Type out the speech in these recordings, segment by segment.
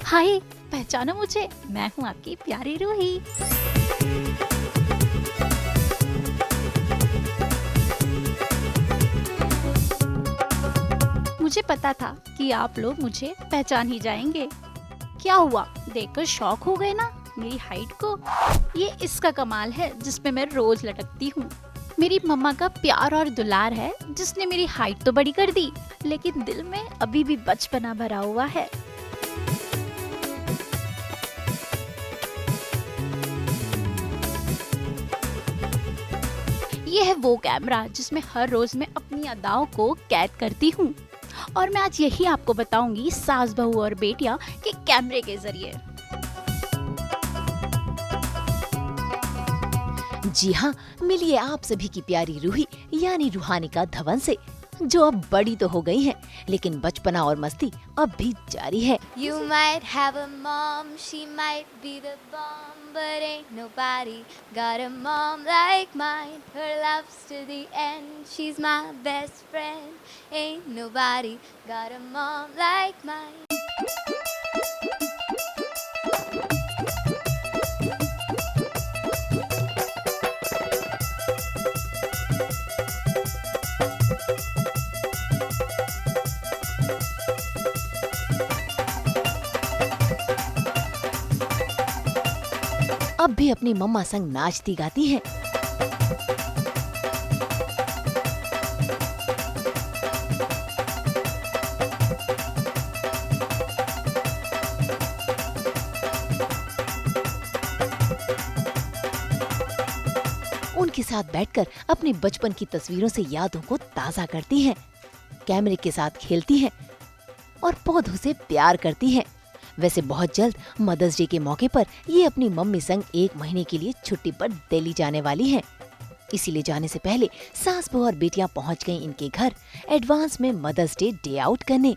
हाय, पहचानो मुझे, मैं हूँ आपकी प्यारी रूही। मुझे पता था कि आप लोग मुझे पहचान ही जाएंगे। क्या हुआ, देखकर शॉक हो गए ना मेरी हाइट को? ये इसका कमाल है जिसपे मैं रोज लटकती हूँ। मेरी मम्मा का प्यार और दुलार है जिसने मेरी हाइट तो बड़ी कर दी, लेकिन दिल में अभी भी बचपना भरा हुआ है। ये है वो कैमरा जिसमें हर रोज मैं अपनी अदाओं को कैद करती हूँ, और मैं आज यही आपको बताऊंगी सास बहू और बेटियां के कैमरे के जरिए। जी हाँ, मिलिए आप सभी की प्यारी रूही यानी रूहानिका धवन से, जो अब बड़ी तो हो गई हैं, लेकिन बचपना और मस्ती अब भी जारी है। You might have a mom, she might be the bomb, but ain't nobody got a mom like mine. Her love's to the end, she's my best friend. Ain't nobody got a mom like mine. अब भी अपनी मम्मा संग नाचती गाती हैं। उनके साथ बैठकर अपने बचपन की तस्वीरों से यादों को ताज़ा करती हैं, कैमरे के साथ खेलती हैं और पौधों से प्यार करती हैं। वैसे बहुत जल्द मदर्स डे के मौके पर ये अपनी मम्मी संग 1 महीने के लिए छुट्टी पर दिल्ली जाने वाली हैं। इसीलिए जाने से पहले सास बहू और बेटियां पहुंच गईं इनके घर एडवांस में मदर्स डे आउट करने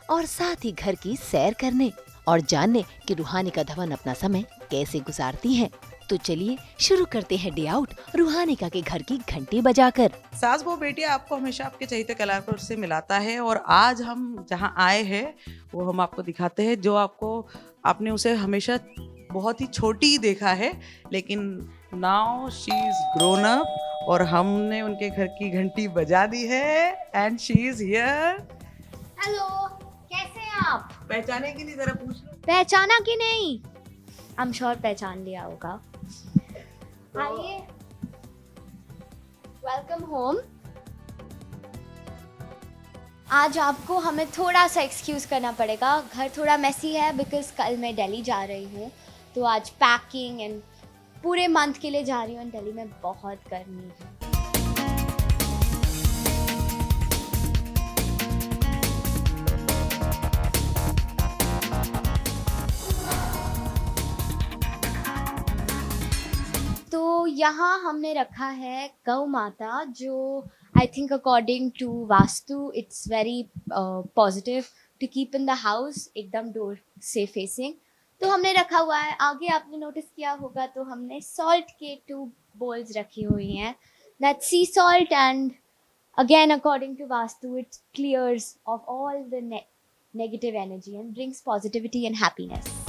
और साथ ही घर की सैर करने और जानने कि रूहानिका धवन अपना समय कैसे गुजारती हैं। तो चलिए शुरू करते हैं डे आउट रूहानिका के घर की घंटी बजाकर। सास बहू बेटियां आपको हमेशा आपके चहेते कलाकार से मिलाता है, और आज हम जहां आए हैं वो हम आपको दिखाते हैं, जो आपने उसे हमेशा बहुत ही छोटी देखा है, लेकिन now she is grown up और हमने उनके घर की घंटी बजा दी है and she is here. Hello, कैसे हैं आप? पहचाने की नहीं, जरा पूछ लो। पहचाना कि नहीं? आई एम श्योर पहचान लिया होगा। आइए, वेलकम होम। आज आपको हमें थोड़ा सा एक्सक्यूज करना पड़ेगा, घर थोड़ा मेसी है बिकॉज कल मैं दिल्ली जा रही हूँ, तो आज पैकिंग एंड पूरे मंथ के लिए जा रही हूँ। दिल्ली में बहुत गर्मी है। तो यहाँ हमने रखा है गौ माता, जो I think according to Vastu it's very positive to keep in the house, एकदम डोर से फेसिंग। तो हमने रखा हुआ है। आगे आपने नोटिस किया होगा तो हमने सॉल्ट के 2 बोल्स रखी हुई हैं, that sea salt, and again according to Vastu it clears off all the negative energy and brings positivity and happiness.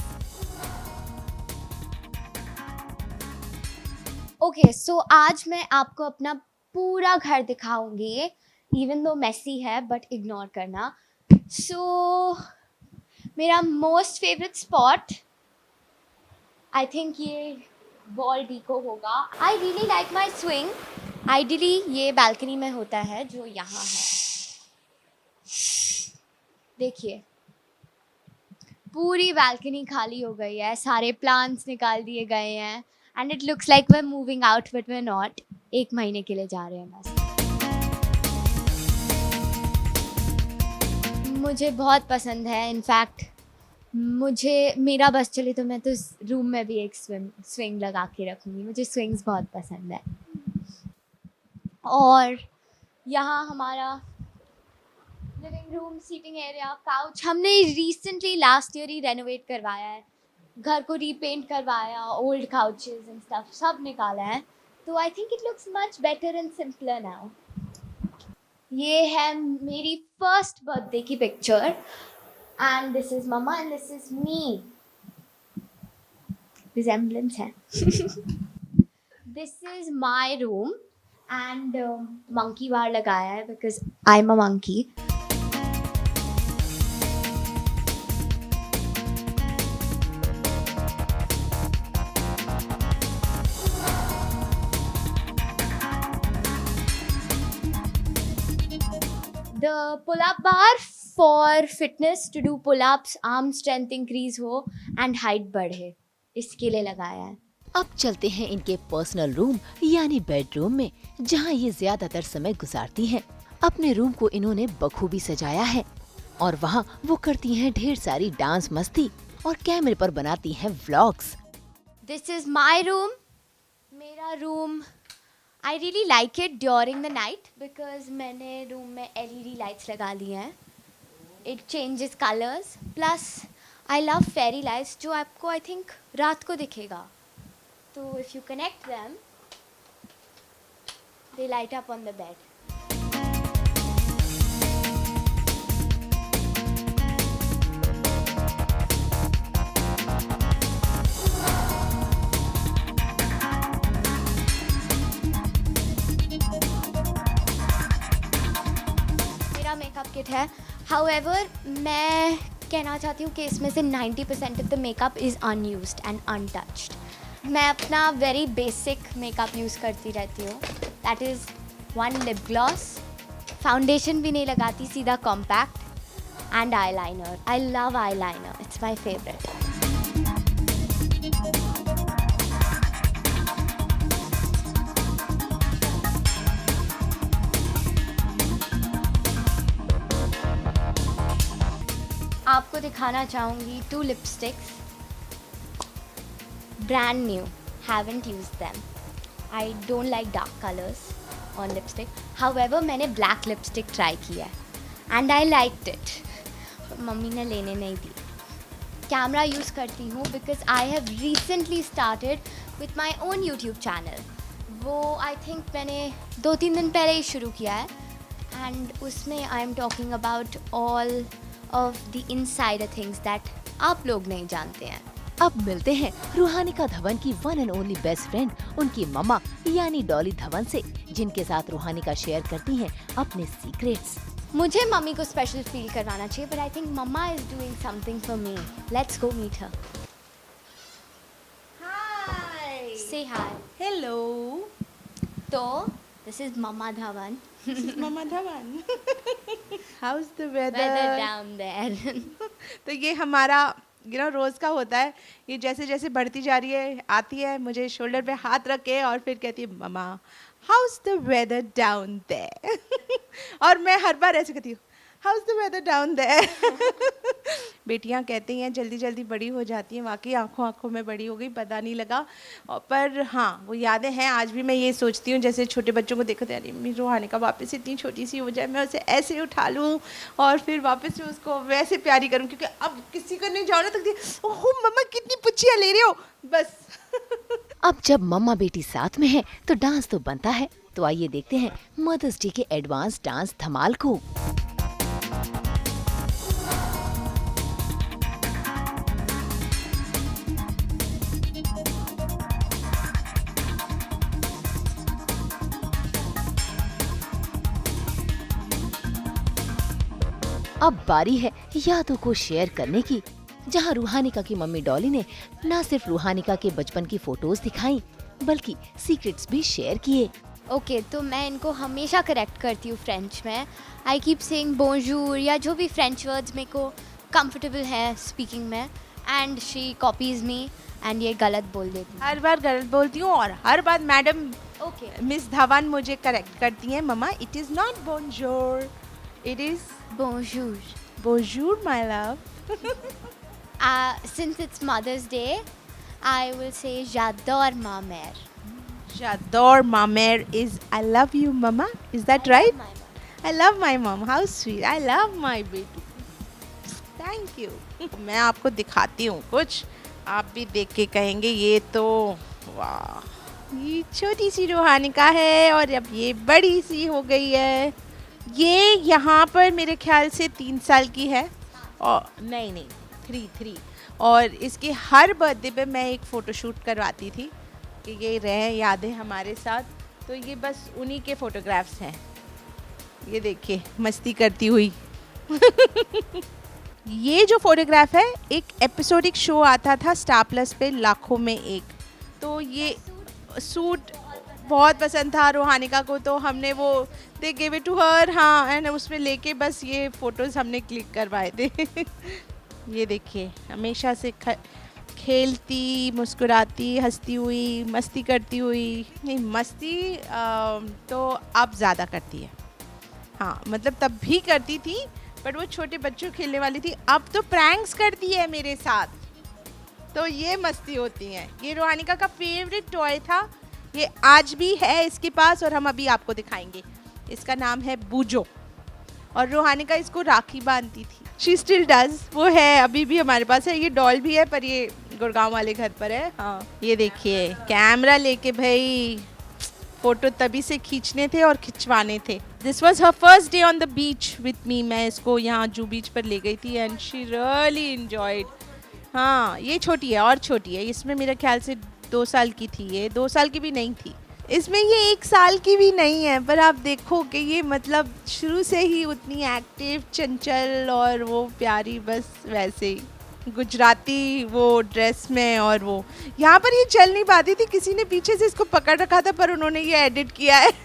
Okay, so आज मैं आपको अपना पूरा घर दिखाऊंगी, इवन दो मेसी है बट इग्नोर करना। सो मेरा most favourite spot I think ये वॉल डीको होगा। I really like my swing. Ideally ये बालकनी में होता है जो यहाँ है। देखिए, पूरी बालकनी खाली हो गई है, सारे प्लांट्स निकाल दिए गए हैं and it looks like we are moving out but we are not. 1 महीने के लिए जा रहे हैं बस। मुझे बहुत पसंद है, इनफैक्ट मेरा बस चले तो मैं तो रूम में भी एक स्विंग लगा के रखूँगी। मुझे स्विंग्स बहुत पसंद है। और यहाँ हमारा living room, sitting area, couch हमने रिसेंटली लास्ट ईयर ही रेनोवेट करवाया है, घर को रीपेंट करवाया, ओल्ड काउचेस एंड स्टफ सब निकाला है, तो I think it looks much better and simpler now. ये है मेरी फर्स्ट बर्थडे की picture and this is mamma and this is me resemblance है. This is my room and monkey bar लगाया है because I am a monkey. The pull-up bar for fitness, to do pull-ups, arm strength increase हो and height बढ़े, इसके लिए लगाया है. अब चलते हैं इनके पर्सनल रूम यानी बेडरूम में, जहाँ ये ज्यादातर समय गुजारती हैं. अपने रूम को इन्होंने बखूबी सजाया है और वहाँ वो करती हैं ढेर सारी डांस मस्ती और कैमरे पर बनाती हैं vlogs. This is my room. मेरा room I really like it during the night because मैंने रूम में LED lights लगा ली हैं. It changes colors. Plus I love fairy lights जो आपको I think रात को दिखेगा. तो if you connect them, they light up on the bed. Makeup kit है. However, मैं कहना चाहती हूँ कि इसमें से 90% of the makeup is unused and untouched. मैं अपना वेरी बेसिक मेकअप यूज़ करती रहती हूँ. That is 1 lip gloss, foundation भी नहीं लगाती, सीधा compact and eyeliner. I love eyeliner, it's my favourite. आपको दिखाना चाहूँगी 2 lipsticks, brand new, haven't used them. I don't like dark colors on lipstick. However, मैंने black lipstick try किया है and I liked it. Mummy ने लेने नहीं दी. Camera use करती हूँ because I have recently started with my own YouTube channel. वो I think मैंने 2-3 दिन पहले ही शुरू किया है and उसमें I am talking about all of the insider things that आप लोग नहीं जानते हैं. अब मिलते हैं रूहानिका धवन की one and only best friend उनकी मम्मा यानी डॉली धवन से, जिनके साथ रूहानिका शेयर करती हैं अपने सीक्रेट्स. मुझे मम्मी को स्पेशल फील करवाना चाहिए but I think mamma is doing something for me. Let's go meet her. Hi. Say hi. Hello. तो this is Mama Dhawan. This is Mama Dhawan. How's the weather? Weather down there. तो ये हमारा रोज़ का होता है. ये जैसे जैसे बढ़ती जा रही है, आती है, मुझे शोल्डर पे हाथ रख के और फिर कहती है mama how's the weather down there. और मैं हर बार ऐसे कहती हूँ how's the weather down there. बेटियाँ कहती हैं जल्दी जल्दी बड़ी हो जाती हैं. वाकई आंखों आंखों में बड़ी हो गई, पता नहीं लगा. पर हाँ, वो यादें हैं. आज भी मैं ये सोचती हूँ जैसे छोटे बच्चों को देखते हैं, अरे रूहानिका वापस इतनी छोटी सी हो जाए, मैं उसे ऐसे उठा लूँ और फिर वापस से उसको वैसे प्यारी करूँ. क्योंकि अब किसी को नहीं जाना तक ओहो मम्मा कितनी पुच्चियाँ ले रहे हो बस. अब जब मम्मा बेटी साथ में है तो डांस तो बनता है. तो आइए देखते हैं मदर्स डे के एडवांस डांस धमाल को. अब बारी है यादों को शेयर करने की, जहां रूहानिका की मम्मी डॉली ने न सिर्फ रूहानिका के बचपन की फोटोज दिखाई बल्कि सीक्रेट्स भी शेयर किए. ओके, तो मैं इनको हमेशा करेक्ट करती हूँ फ्रेंच में. आई कीप सेइंग बोंजूर या जो भी फ्रेंच वर्ड्स मेरे को कंफर्टेबल है स्पीकिंग में, and she copies me and ये गलत बोल देती है. हर बार गलत बोलती हूँ और हर बार मैडम ओके, मिस धवन मुझे करेक्ट करती हैं. Mamma it is not bonjour, it is bonjour. Bonjour my love. Since it's Mother's Day, I will say j'adore ma mère. J'adore ma mère is I love you mama. Is that right? My mom. I love my mom. How sweet. I love my baby. Thank you. मैं आपको दिखाती हूँ कुछ, आप भी देख के कहेंगे ये तो वाह. ये छोटी सी रूहानिका है और अब ये बड़ी सी हो गई है. ये यहाँ पर मेरे ख्याल से 3 साल की है और नहीं 3 और इसके हर बर्थडे पे मैं एक फ़ोटोशूट करवाती थी कि ये रहे यादें हमारे साथ। तो ये बस उन्हीं के फ़ोटोग्राफ्स हैं। ये देखिए मस्ती करती हुई। ये जो फोटोग्राफ है, एक एपिसोडिक शो आता था स्टार प्लस पे, लाखों में एक। तो ये सूट बहुत पसंद था रूहानिका को, तो हमने वो दे गिव इट टू हर, हाँ, एंड उसमें लेके बस ये फ़ोटोज़ हमने क्लिक करवाए थे। ये देखिए हमेशा से खेलती, मुस्कुराती, हंसती हुई, मस्ती करती हुई। नहीं, मस्ती तो अब ज़्यादा करती है, हाँ, मतलब तब भी करती थी, बट वो छोटे बच्चों खेलने वाली थी। अब तो प्रैंक्स करती है मेरे साथ, तो ये मस्ती होती है। ये रूहानिका का फेवरेट टॉय था, ये आज भी है इसके पास और हम अभी आपको दिखाएंगे। इसका नाम है बूजो, और रूहानिका इसको राखी बांधती थी। शी स्टिल डज, वो है अभी भी हमारे पास है। ये डॉल भी है, पर ये गुड़गांव वाले घर पर है। हाँ, ये देखिए कैमरा लेके भाई फोटो तभी से खींचने थे और खिंचवाने थे। This was her first day on the beach with me. मैं इसको यहाँ जू बीच पर ले गई थी एंड शी रियली एंजॉयड। हाँ, ये छोटी है और छोटी है, इसमें मेरे ख्याल से 2 साल की थी, ये 2 साल की भी नहीं थी, इसमें ये 1 साल की भी नहीं है। पर आप देखो कि ये मतलब शुरू से ही उतनी एक्टिव, चंचल और वो प्यारी, बस वैसे ही गुजराती वो ड्रेस में। और वो यहाँ पर ये चल नहीं पाती थी, किसी ने पीछे से इसको पकड़ रखा था, पर उन्होंने ये एडिट किया है।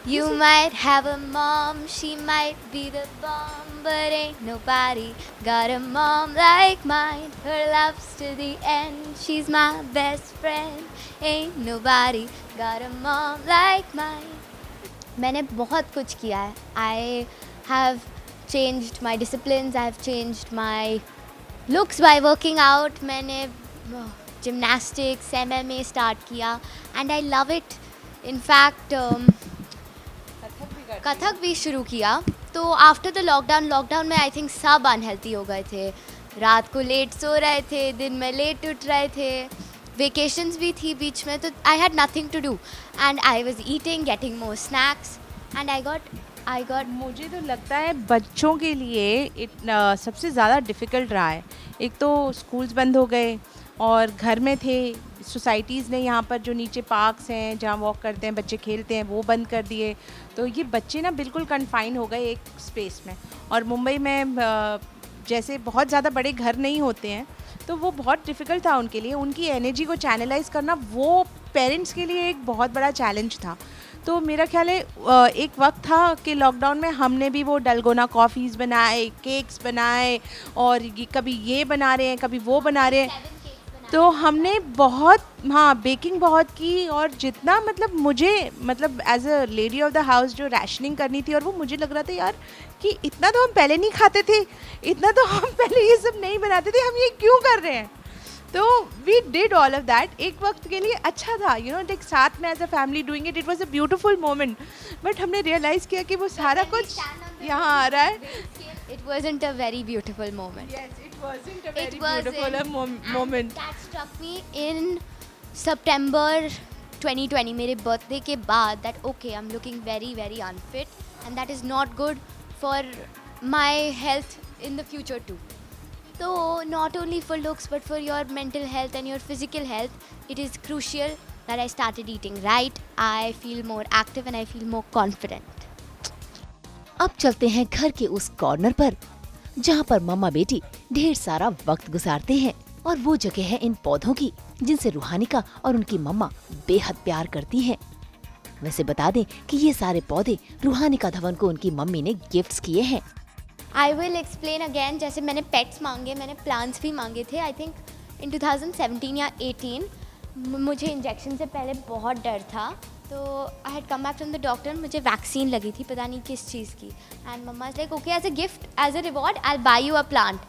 You might have a mom, she might be the bomb, but ain't nobody got a mom like mine. Her love's to the end, she's my best friend. Ain't nobody got a mom like mine. मैंने बहुत कुछ किया है. I have changed my disciplines, I have changed my looks by working out. मैंने gymnastics, MMA start किया and I love it. In fact Kathak भी शुरू किया। तो आफ्टर द लॉकडाउन में आई थिंक सब अनहेल्थी हो गए थे, रात को लेट सो रहे थे, दिन में लेट उठ रहे थे, वेकेशंस भी थी बीच में, तो I had nothing to do and I was eating, getting more snacks and I got मुझे तो लगता है बच्चों के लिए सबसे ज़्यादा डिफ़िकल्ट रहा है। एक तो स्कूल्स बंद हो गए और घर में थे, सोसाइटीज़ ने यहाँ पर जो नीचे पार्क्स हैं जहाँ वॉक करते हैं बच्चे, खेलते हैं, वो बंद कर दिए। तो ये बच्चे ना बिल्कुल कन्फाइन हो गए एक स्पेस में। और मुंबई में जैसे बहुत ज़्यादा बड़े घर नहीं होते हैं, तो वो बहुत डिफ़िकल्ट था उनके लिए। उनकी एनर्जी को चैनलाइज करना वो पेरेंट्स के लिए एक बहुत बड़ा चैलेंज था। तो मेरा ख्याल है एक वक्त था कि लॉकडाउन में हमने भी वो डलगोना कॉफ़ीज़ बनाए, केक्स बनाए, और कभी ये बना रहे हैं, कभी वो बना रहे हैं। तो हमने बहुत, हाँ, बेकिंग बहुत की। और जितना मुझे as a lady of the house जो रैशनिंग करनी थी, और वो मुझे लग रहा था यार कि इतना तो हम पहले नहीं खाते थे, इतना तो हम पहले ये सब नहीं बनाते थे, हम ये क्यों कर रहे हैं। तो we did all of that. एक वक्त के लिए अच्छा था, लाइक साथ में as a family doing it was a beautiful moment. But हमने रियलाइज़ किया कि वो सारा कुछ यहाँ आ रहा है। It wasn't a very beautiful moment. Yes, it wasn't a very beautiful moment. That struck me in September 2020, मेरे birthday के बाद, that okay, I'm looking very very unfit and that is not good for my health in the future too. So not only for looks but for your mental health and your physical health, it is crucial that I started eating right. I feel more active and I feel more confident. अब चलते हैं घर के उस corner पर जहाँ पर मम्मा बेटी ढेर सारा वक्त गुजारते हैं, और वो जगह है इन पौधों की जिनसे रूहानिका और उनकी मम्मा बेहद प्यार करती हैं। वैसे बता दें कि ये सारे पौधे रूहानिका धवन को उनकी मम्मी ने गिफ्ट्स किए हैं। I will explain again. जैसे मैंने पेट्स मांगे, मैंने प्लांट्स भी मांगे थे। आई थिंक इन 2017 या 18 मुझे इंजेक्शन से पहले बहुत डर था, तो I had come back from the doctor, मुझे वैक्सीन लगी थी, पता नहीं किस चीज़ की, and mamma is like okay, as a gift, as a reward I will buy you a plant.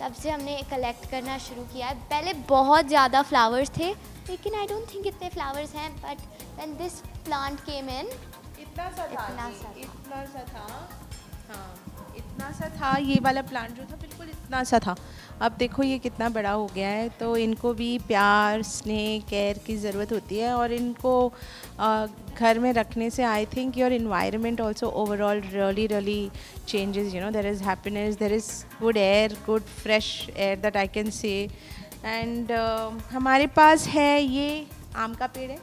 तब से हमने कलेक्ट करना शुरू किया है। पहले बहुत ज़्यादा फ्लावर्स थे, लेकिन आई डोंट थिंक इतने फ्लावर्स हैं, बट व्हेन दिस प्लांट केम इन, इतना सा था, हाँ, इतना सा था। ये वाला प्लांट जो था बिल्कुल इतना सा था, अब देखो ये कितना बड़ा हो गया है, तो इनको भी प्यार, स्नेह, केयर की ज़रूरत होती है। और इनको घर में रखने से I think your environment also overall really changes, you know, there is happiness, there is good air, good fresh air that I can say. And हमारे पास है ये आम का पेड़ है,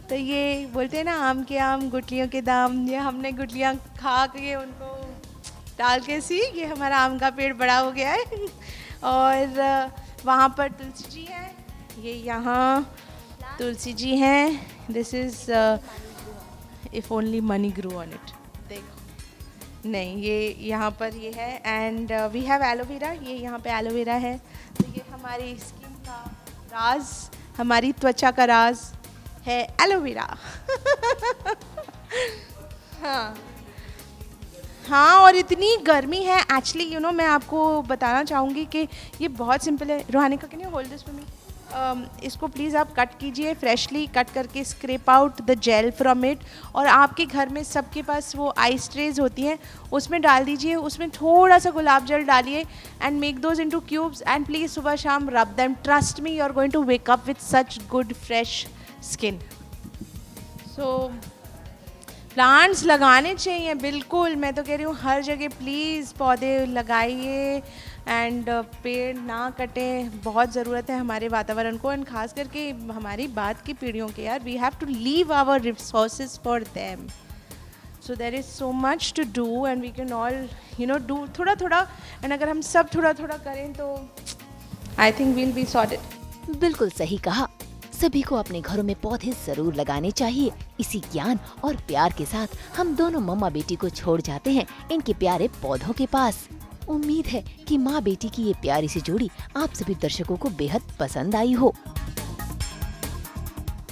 तो ये बोलते हैं ना आम के आम गुठलियों के दाम, ये हमने गुठलियाँ खा के उनको डाल के सी, ये हमारा आम का पेड़ बड़ा हो गया है। और वहाँ पर तुलसी जी हैं, ये यहाँ तुलसी जी हैं, this is if only money grow on it, देखो नहीं, ये यहाँ पर ये है। एंड वी हैव एलोवेरा, ये यहाँ पे एलोवेरा है, तो ये हमारी स्किन का राज, हमारी त्वचा का राज है एलोवेरा। हाँ हाँ, और इतनी गर्मी है एक्चुअली, यू नो, मैं आपको बताना चाहूँगी कि ये बहुत सिंपल है। रोहानी का can you hold this for me? इसको प्लीज़ आप कट कीजिए, फ्रेशली कट करके scrap out the jail from it, और आपके घर में सबके पास वो आइस ट्रेज होती हैं, उसमें डाल दीजिए, उसमें थोड़ा सा गुलाब जल डालिए and make those into cubes and please सुबह शाम rub them. Trust me, you are going to wake up with such good fresh skin. So plants लगाने चाहिए बिल्कुल, मैं तो कह रही हूँ हर जगह प्लीज़ पौधे लगाइए एंड पेड़ ना कटें, बहुत ज़रूरत है हमारे वातावरण को, एंड खास करके हमारी बाद की पीढ़ियों के, यार we have to leave our resources for them. So there is so much to do and we can all, you know, do थोड़ा थोड़ा, एंड अगर हम सब थोड़ा थोड़ा करें तो I think we'll be sorted. बिल्कुल सही कहा, सभी को अपने घरों में पौधे जरूर लगाने चाहिए। इसी ज्ञान और प्यार के साथ हम दोनों मम्मा बेटी को छोड़ जाते हैं इनके प्यारे पौधों के पास। उम्मीद है कि माँ बेटी की ये प्यारी सी जोड़ी आप सभी दर्शकों को बेहद पसंद आई हो।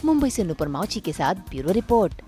मुंबई से नुपुर माउची के साथ ब्यूरो रिपोर्ट।